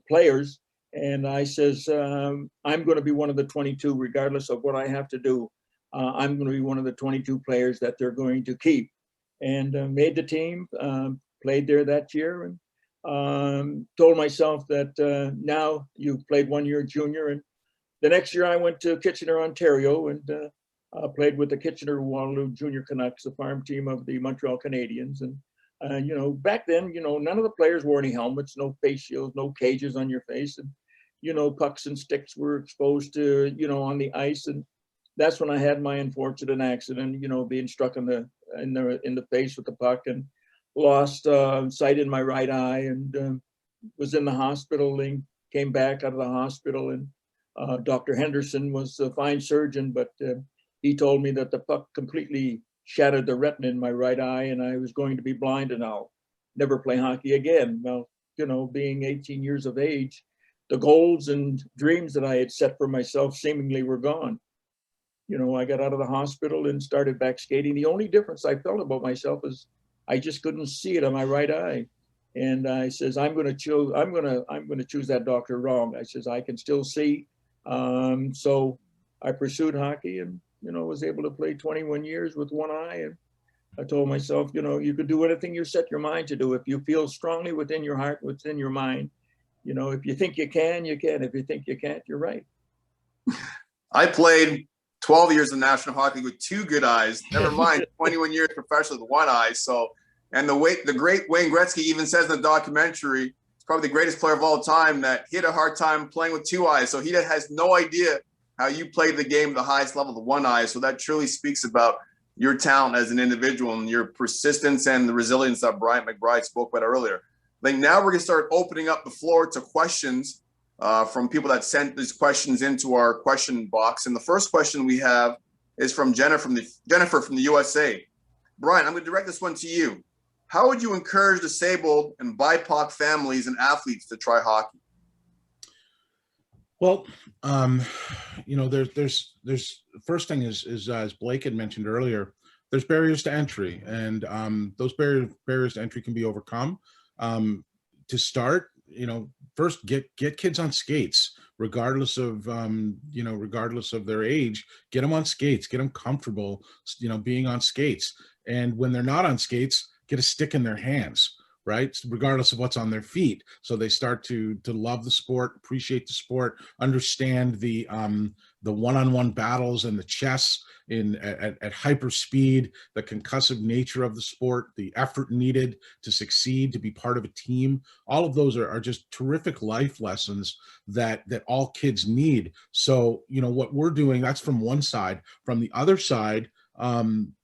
players. And I says, I'm going to be one of the 22, regardless of what I have to do. I'm going to be one of the 22 players that they're going to keep. And made the team, played there that year, and told myself that now you've played 1 year junior. And the next year I went to Kitchener, Ontario, and played with the Kitchener-Waterloo Junior Canucks, the farm team of the Montreal Canadiens. And, you know, back then, you know, none of the players wore any helmets, no face shields, no cages on your face. And, you know, pucks and sticks were exposed to, you know, on the ice. And that's when I had my unfortunate accident, you know, being struck in the face with the puck, and lost sight in my right eye, and was in the hospital, and came back out of the hospital. And Dr. Henderson was a fine surgeon, but he told me that the puck completely shattered the retina in my right eye, and I was going to be blind, and I'll never play hockey again. Well, you know, being 18 years of age, the goals and dreams that I had set for myself seemingly were gone. You know, I got out of the hospital and started back skating. The only difference I felt about myself is I just couldn't see it on my right eye. And I says, I'm going to choose that doctor wrong. I says, I can still see. So I pursued hockey, and, you know, was able to play 21 years with one eye. And I told myself, you know, you could do anything you set your mind to do. If you feel strongly within your heart, within your mind, you know, if you think you can, you can. If you think you can't, you're right. I played 12 years in National Hockey with two good eyes, never mind 21 years professionally with one eye. So, and the great Wayne Gretzky even says in the documentary, he's probably the greatest player of all time, that he had a hard time playing with two eyes. So he has no idea how you played the game at the highest level with one eye. So that truly speaks about your talent as an individual and your persistence and the resilience that Bryant McBride spoke about earlier. I think now we're going to start opening up the floor to questions from people that sent these questions into our question box. And the first question we have is from Jennifer from the USA. Brian, I'm going to direct this one to you. How would you encourage disabled and BIPOC families and athletes to try hockey? Well, you know, there's first thing is as Blake had mentioned earlier, there's barriers to entry, and those barriers to entry can be overcome. To start, you know, first get kids on skates, regardless of regardless of their age. Get them on skates, get them comfortable, you know, being on skates. And when they're not on skates, get a stick in their hands, right? Regardless of what's on their feet. So they start to love the sport, appreciate the sport, understand the one-on-one battles and the chess at hyper speed, the concussive nature of the sport, the effort needed to succeed, to be part of a team. All of those are just terrific life lessons that all kids need. So, you know, what we're doing, that's from one side. From the other side,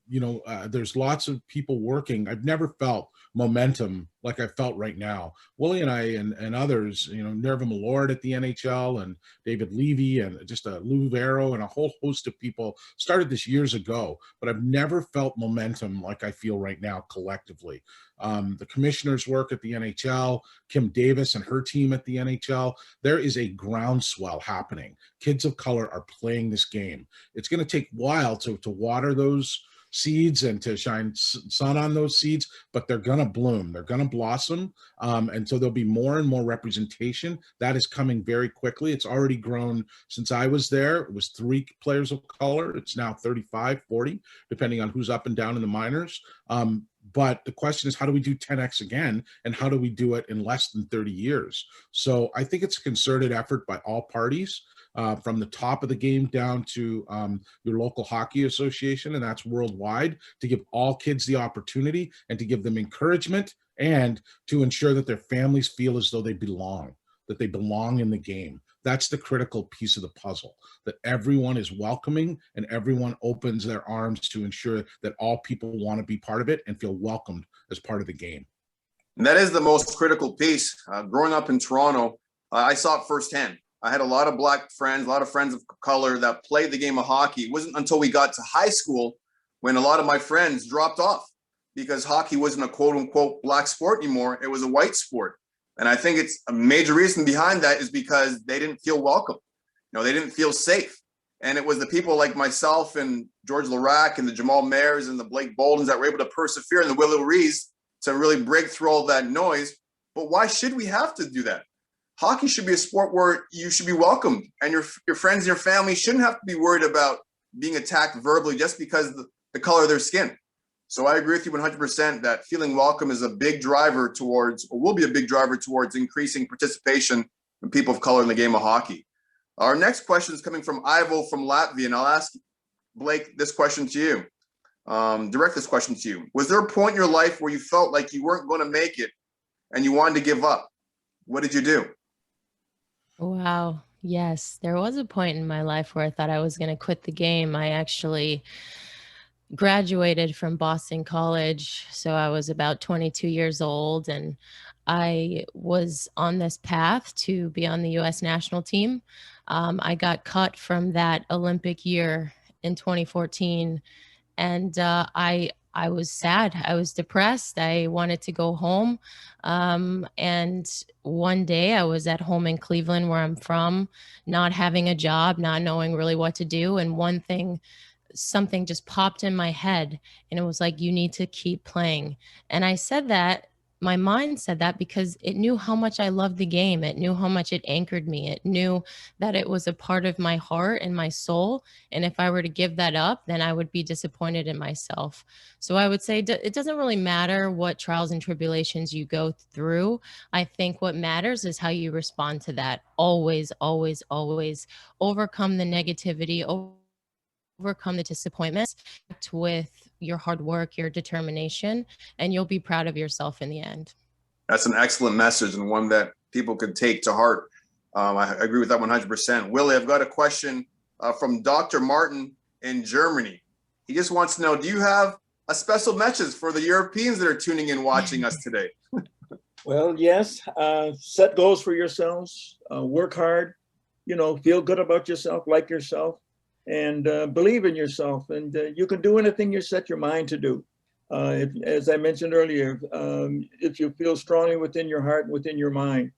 you know, there's lots of people working. I've never felt momentum like I felt right now. Willie and I and others, you know, Nerva Millard at the NHL, and David Levy, and just Lou Vero, and a whole host of people started this years ago, but I've never felt momentum like I feel right now collectively. The commissioner's work at the NHL, Kim Davis and her team at the NHL, there is a groundswell happening. Kids of color are playing this game. It's going to take a while to water those seeds and to shine sun on those seeds, but they're going to bloom, they're going to blossom. And so there'll be more and more representation. That is coming very quickly. It's already grown since I was there. It was 3 players of color. It's now 35, 40, depending on who's up and down in the minors. But the question is, how do we do 10X again? And how do we do it in less than 30 years? So I think it's a concerted effort by all parties. From the top of the game down to your local hockey association, and that's worldwide, to give all kids the opportunity and to give them encouragement, and to ensure that their families feel as though they belong, that they belong in the game. That's the critical piece of the puzzle, that everyone is welcoming and everyone opens their arms to ensure that all people want to be part of it and feel welcomed as part of the game. And that is the most critical piece. Growing up in Toronto, I saw it firsthand. I had a lot of black friends, a lot of friends of color that played the game of hockey. It wasn't until we got to high school when a lot of my friends dropped off because hockey wasn't a quote unquote black sport anymore. It was a white sport. And I think it's a major reason behind that is because they didn't feel welcome. You know, they didn't feel safe. And it was the people like myself and George Larac and the Jamal Mayers and the Blake Boldens that were able to persevere, and the Willie O'Rees to really break through all that noise. But why should we have to do that? Hockey should be a sport where you should be welcomed, and your friends and your family shouldn't have to be worried about being attacked verbally just because of the color of their skin. So I agree with you 100% that feeling welcome is a big driver towards, or will be a big driver towards, increasing participation in people of color in the game of hockey. Our next question is coming from Ivo from Latvia, and I'll ask Blake this question to you. Direct this question to you. Was there a point in your life where you felt like you weren't going to make it and you wanted to give up? What did you do? Wow. Yes, there was a point in my life where I thought I was going to quit the game. I actually graduated from Boston College, so I was about 22 years old, and I was on this path to be on the U.S. national team. I got cut from that Olympic year in 2014, and I was sad. I was depressed. I wanted to go home. And one day I was at home in Cleveland, where I'm from, not having a job, not knowing really what to do. And something just popped in my head, and it was like, you need to keep playing. And I said that, my mind said that because it knew how much I loved the game. It knew how much it anchored me. It knew that it was a part of my heart and my soul. And if I were to give that up, then I would be disappointed in myself. So I would say it doesn't really matter what trials and tribulations you go through. I think what matters is how you respond to that. Always, always, always overcome the negativity, overcome the disappointments with your hard work, your determination, and you'll be proud of yourself in the end. That's an excellent message, and one that people could take to heart. I agree with that 100%. Willie, I've got a question from Dr. Martin in Germany. He just wants to know, do you have a special message for the Europeans that are tuning in watching us today? Well, yes. Set goals for yourselves. Work hard. Feel good about yourself, like yourself. And believe in yourself, and you can do anything you set your mind to do. As I mentioned earlier, if you feel strongly within your heart and within your mind,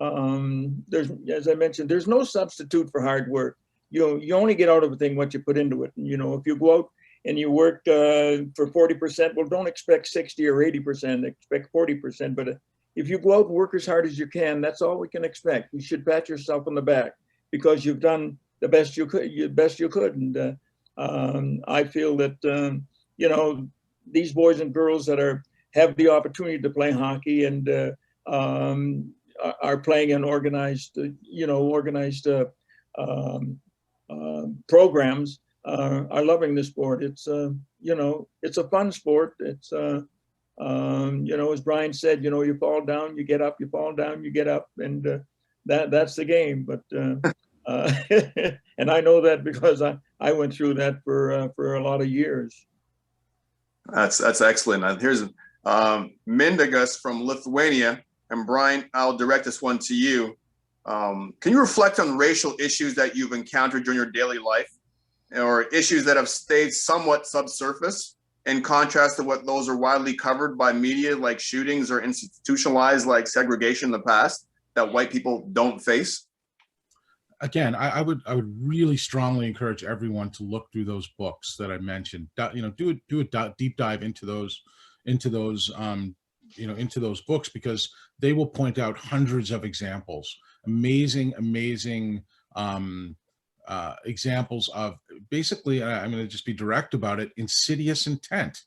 as I mentioned, there's no substitute for hard work. You only get out of a thing what you put into it. And, if you go out and you work for 40%, well, don't expect 60 or 80%, expect 40%. But if you go out and work as hard as you can, that's all we can expect. You should pat yourself on the back because you've done the best you could, and I feel that these boys and girls that have the opportunity to play hockey and are playing in organized programs are loving the sport. It's it's a fun sport. It's as Brian said, you fall down, you get up, you fall down, you get up, and that's the game. But and I know that because I went through that for a lot of years. That's excellent. Here's Mindaugas from Lithuania, and Brian, I'll direct this one to you. Can you reflect on racial issues that you've encountered during your daily life, or issues that have stayed somewhat subsurface in contrast to what those are widely covered by media, like shootings or institutionalized like segregation in the past that white people don't face? Again, I would really strongly encourage everyone to look through those books that I mentioned. Do a deep dive into those books, because they will point out hundreds of examples, amazing examples of, basically, I'm going to just be direct about it, insidious intent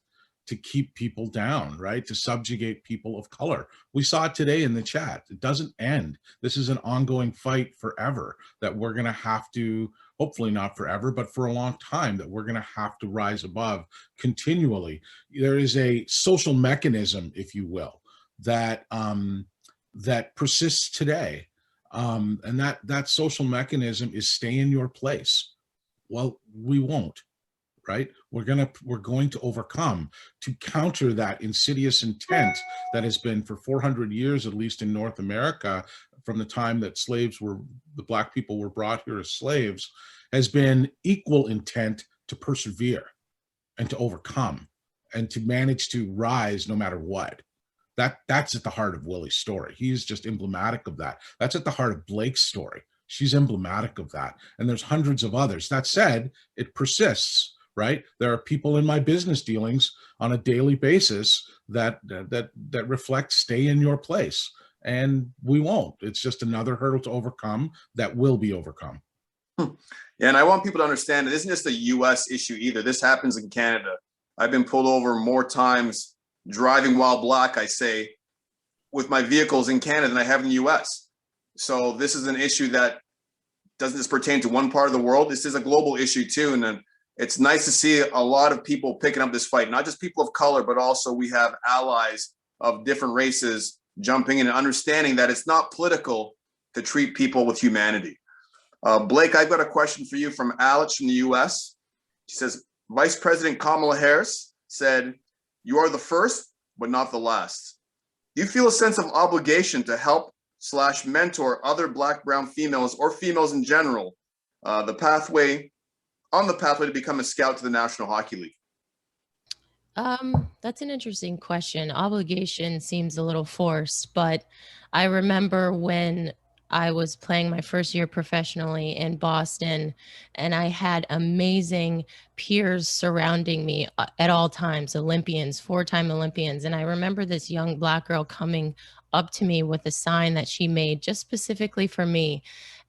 to keep people down, right? To subjugate people of color. We saw it today in the chat. It doesn't end. This is an ongoing fight forever that we're going to have to, hopefully not forever, but for a long time, that we're going to have to rise above continually. There is a social mechanism, if you will, that persists today. And that social mechanism is stay in your place. Well, we won't. Right? We're going to overcome, to counter that insidious intent that has been for 400 years, at least in North America, from the time that the black people were brought here as slaves, has been equal intent to persevere and to overcome and to manage to rise no matter what. That's at the heart of Willie's story. He's just emblematic of that. That's at the heart of Blake's story. She's emblematic of that. And there's hundreds of others. That said, it persists, right? There are people in my business dealings on a daily basis that reflect stay in your place. And we won't. It's just another hurdle to overcome that will be overcome. Yeah, and I want people to understand it isn't just a US issue either. This happens in Canada. I've been pulled over more times driving while black, I say, with my vehicles in Canada than I have in the US. So this is an issue that doesn't just pertain to one part of the world. This is a global issue too. And then it's nice to see a lot of people picking up this fight, not just people of color, but also we have allies of different races jumping in and understanding that it's not political to treat people with humanity. Blake, I've got a question for you from Alex from the US. She says, Vice President Kamala Harris said, "You are the first, but not the last." Do you feel a sense of obligation to help / mentor other black, brown females or females in general, on the pathway to become a scout to the National Hockey League? That's an interesting question. Obligation seems a little forced, but I remember when I was playing my first year professionally in Boston, and I had amazing peers surrounding me at all times, Olympians, 4-time Olympians. And I remember this young black girl coming up to me with a sign that she made just specifically for me.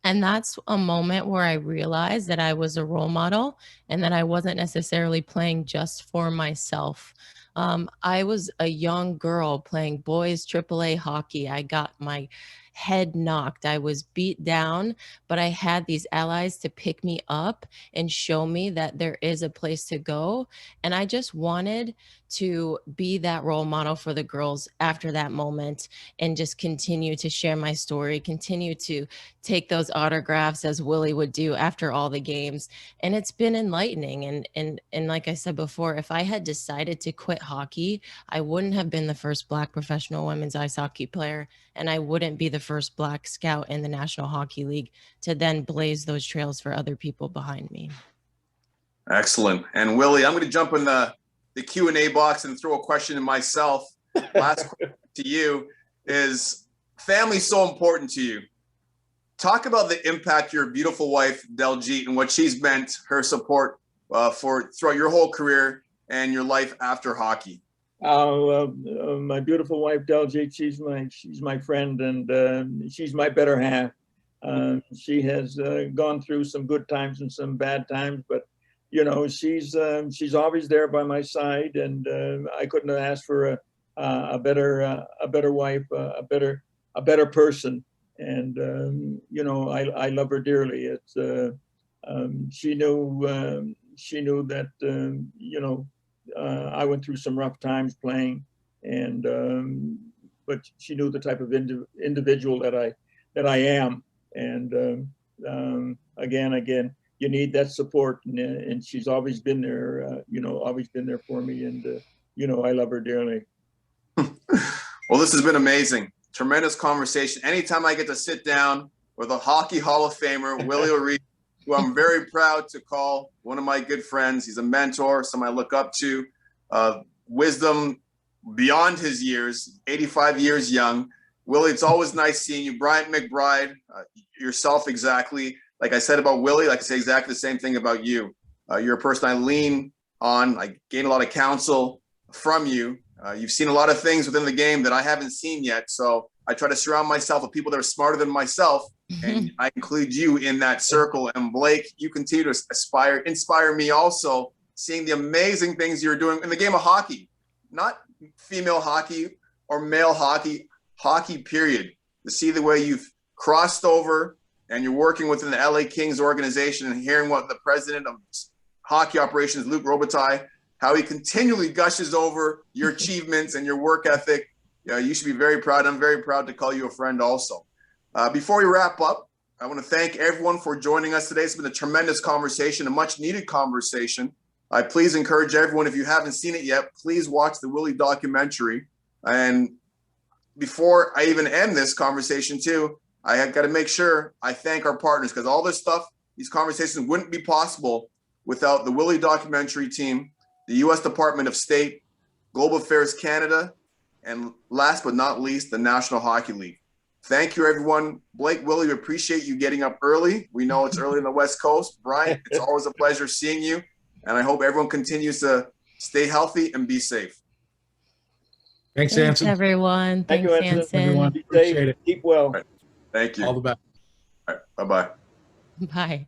And that's a moment where I realized that I was a role model and that I wasn't necessarily playing just for myself. I was a young girl playing boys AAA hockey. I got my head knocked. I was beat down, but I had these allies to pick me up and show me that there is a place to go. And I just wanted to be that role model for the girls after that moment and just continue to share my story, continue to take those autographs as Willie would do after all the games. And it's been enlightening. And like I said before, if I had decided to quit hockey, I wouldn't have been the first black professional women's ice hockey player, and I wouldn't be the first black scout in the National Hockey League to then blaze those trails for other people behind me. Excellent. And Willie, I'm going to jump in the Q&A box and throw a question to myself. Last question to you is, family so important to you. Talk about the impact your beautiful wife, Daljeet, and what she's meant, her support for throughout your whole career and your life after hockey. My beautiful wife, Daljeet, she's my friend, and she's my better half. She has gone through some good times and some bad times, but you know, she's always there by my side, and I couldn't have asked for a better wife, a better person. And you know, I love her dearly. It's she knew that you know, I went through some rough times playing, and but she knew the type of individual that I am. And again, you need that support, and she's always been there. You know, always been there for me, and you know, I love her dearly. Well, this has been amazing. Tremendous conversation. Anytime I get to sit down with a Hockey Hall of Famer, Willie O'Ree, who I'm very proud to call one of my good friends. He's a mentor, someone I look up to. Wisdom beyond his years, 85 years young. Willie, it's always nice seeing you. Bryant McBride, yourself exactly. Like I said about Willie, like I say exactly the same thing about you. You're a person I lean on. I gain a lot of counsel from you. You've seen a lot of things within the game that I haven't seen yet. So I try to surround myself with people that are smarter than myself. And I include you in that circle. And Blake, you continue to inspire me also, seeing the amazing things you're doing in the game of hockey, not female hockey or male hockey, hockey period. To see the way you've crossed over and you're working within the LA Kings organization, and hearing what the president of hockey operations, Luc Robitaille, how he continually gushes over your achievements and your work ethic. You should be very proud. I'm very proud to call you a friend also. Before we wrap up, I want to thank everyone for joining us today. It's been a tremendous conversation, a much needed conversation. I please encourage everyone, if you haven't seen it yet, please watch the Willie documentary. And before I even end this conversation too, I got to make sure I thank our partners, because all this stuff, these conversations wouldn't be possible without the Willie documentary team, the U.S. Department of State, Global Affairs Canada, and last but not least, the National Hockey League. Thank you, everyone. Blake, Willie, we appreciate you getting up early. We know it's early on the West Coast. Bryant, it's always a pleasure seeing you. And I hope everyone continues to stay healthy and be safe. Thanks, Anson. Everyone. Thank you, Thanks, Anson. Everyone. Be safe. Appreciate it. Keep well. Thank you. All the best. All right. Bye-bye. Bye.